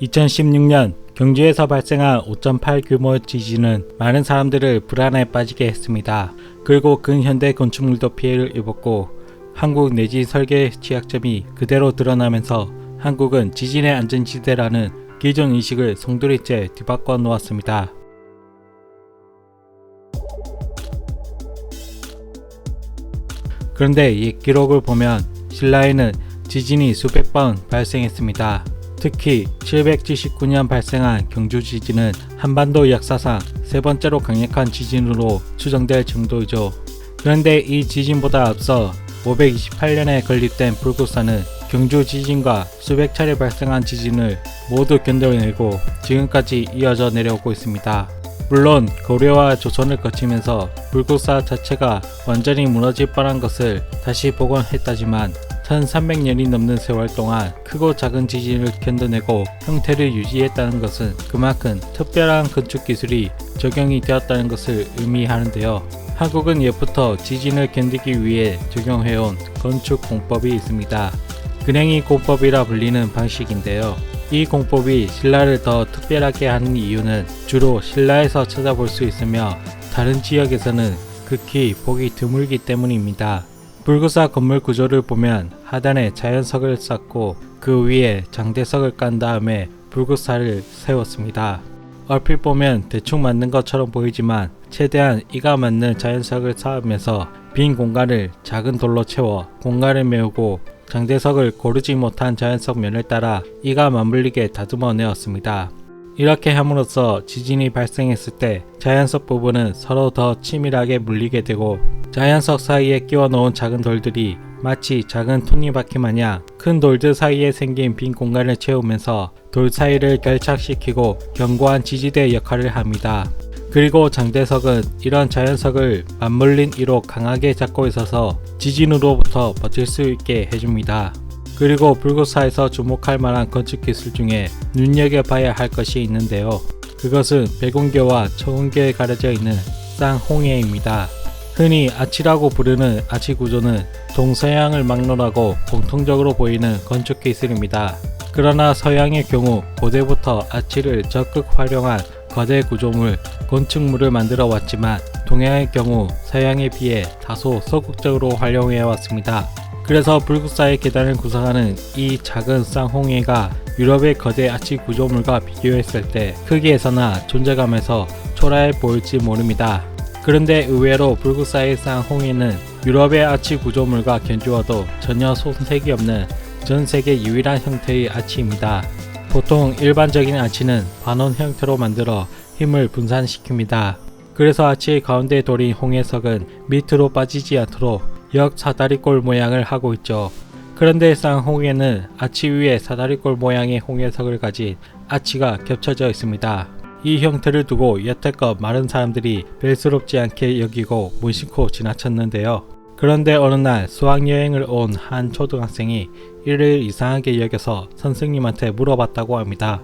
2016년 경주에서 발생한 5.8 규모 지진은 많은 사람들을 불안에 빠지게 했습니다. 그리고 근현대 건축물도 피해를 입었고 한국 내지 설계 취약점이 그대로 드러나면서 한국은 지진의 안전지대라는 기존 인식을 송두리째 뒤바꿔 놓았습니다. 그런데 옛 기록을 보면 신라에는 지진이 수백 번 발생했습니다. 특히 779년 발생한 경주 지진은 한반도 역사상 세 번째로 강력한 지진으로 추정될 정도이죠. 그런데 이 지진보다 앞서 528년에 건립된 불국사는 경주 지진과 수백 차례 발생한 지진을 모두 견뎌내고 지금까지 이어져 내려오고 있습니다. 물론 고려와 조선을 거치면서 불국사 자체가 완전히 무너질 뻔한 것을 다시 복원했다지만 1300년이 넘는 세월 동안 크고 작은 지진을 견뎌내고 형태를 유지했다는 것은 그만큼 특별한 건축 기술이 적용이 되었다는 것을 의미하는데요. 한국은 옛부터 지진을 견디기 위해 적용해온 건축 공법이 있습니다. 근행이 공법이라 불리는 방식인데요. 이 공법이 신라를 더 특별하게 하는 이유는 주로 신라에서 찾아볼 수 있으며 다른 지역에서는 극히 보기 드물기 때문입니다. 불국사 건물 구조를 보면 하단에 자연석을 쌓고 그 위에 장대석을 깐 다음에 불국사를 세웠습니다. 얼핏 보면 대충 맞는 것처럼 보이지만 최대한 이가 맞는 자연석을 쌓으면서 빈 공간을 작은 돌로 채워 공간을 메우고 장대석을 고르지 못한 자연석 면을 따라 이가 맞물리게 다듬어 내었습니다. 이렇게 함으로써 지진이 발생했을 때 자연석 부분은 서로 더 치밀하게 물리게 되고 자연석 사이에 끼워 넣은 작은 돌들이 마치 작은 톱니바퀴 마냥 큰 돌들 사이에 생긴 빈 공간을 채우면서 돌 사이를 결착시키고 견고한 지지대 역할을 합니다. 그리고 장대석은 이런 자연석을 맞물린 이로 강하게 잡고 있어서 지진으로부터 버틸 수 있게 해줍니다. 그리고 불국사에서 주목할 만한 건축 기술 중에 눈여겨봐야 할 것이 있는데요. 그것은 백운교와 청운교에 가려져 있는 쌍홍해입니다. 흔히 아치라고 부르는 아치 구조는 동서양을 막론하고 공통적으로 보이는 건축 기술입니다. 그러나 서양의 경우 고대부터 아치를 적극 활용한 거대 구조물, 건축물을 만들어 왔지만 동양의 경우 서양에 비해 다소 소극적으로 활용해 왔습니다. 그래서 불국사의 계단을 구성하는 이 작은 쌍홍해가 유럽의 거대 아치 구조물과 비교했을 때 크기에서나 존재감에서 초라해 보일지 모릅니다. 그런데 의외로 불국사의 쌍홍해는 유럽의 아치 구조물과 견주어도 전혀 손색이 없는 전 세계 유일한 형태의 아치입니다. 보통 일반적인 아치는 반원 형태로 만들어 힘을 분산시킵니다. 그래서 아치의 가운데 돌인 홍해석은 밑으로 빠지지 않도록 역사다리꼴 모양을 하고 있죠. 그런데 쌍홍해는 아치 위에 사다리꼴 모양의 홍해석을 가진 아치가 겹쳐져 있습니다. 이 형태를 두고 여태껏 많은 사람들이 벨스럽지 않게 여기고 무심코 지나쳤는데요. 그런데 어느 날 수학여행을 온 한 초등학생이 이를 이상하게 여겨서 선생님한테 물어봤다고 합니다.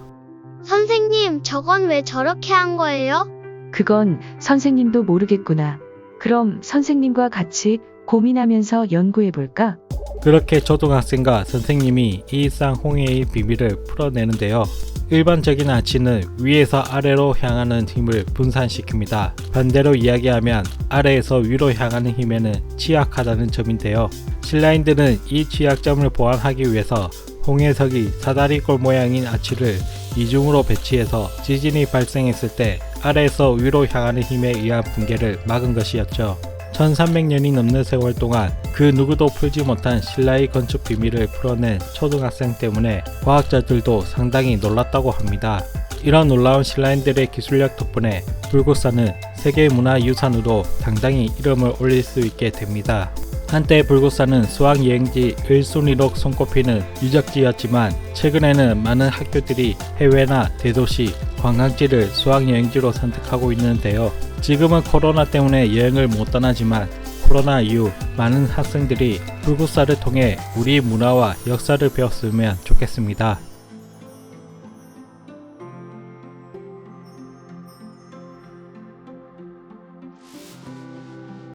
선생님, 저건 왜 저렇게 한 거예요? 그건 선생님도 모르겠구나. 그럼 선생님과 같이 고민하면서 연구해볼까? 그렇게 초등학생과 선생님이 이 쌍홍해의 비밀을 풀어내는데요. 일반적인 아치는 위에서 아래로 향하는 힘을 분산시킵니다. 반대로 이야기하면 아래에서 위로 향하는 힘에는 취약하다는 점인데요. 신라인들은 이 취약점을 보완하기 위해서 홍해석이 사다리꼴 모양인 아치를 이중으로 배치해서 지진이 발생했을 때 아래에서 위로 향하는 힘에 의한 붕괴를 막은 것이었죠. 1300년이 넘는 세월 동안 그 누구도 풀지 못한 신라의 건축 비밀을 풀어낸 초등학생 때문에 과학자들도 상당히 놀랐다고 합니다. 이런 놀라운 신라인들의 기술력 덕분에 불국사는 세계문화유산으로 당당히 이름을 올릴 수 있게 됩니다. 한때 불국사는 수학여행지 1순위로 손꼽히는 유적지였지만 최근에는 많은 학교들이 해외나 대도시, 관광지를 수학여행지로 선택하고 있는데요. 지금은 코로나 때문에 여행을 못 떠나지만 코로나 이후 많은 학생들이 불국사를 통해 우리 문화와 역사를 배웠으면 좋겠습니다.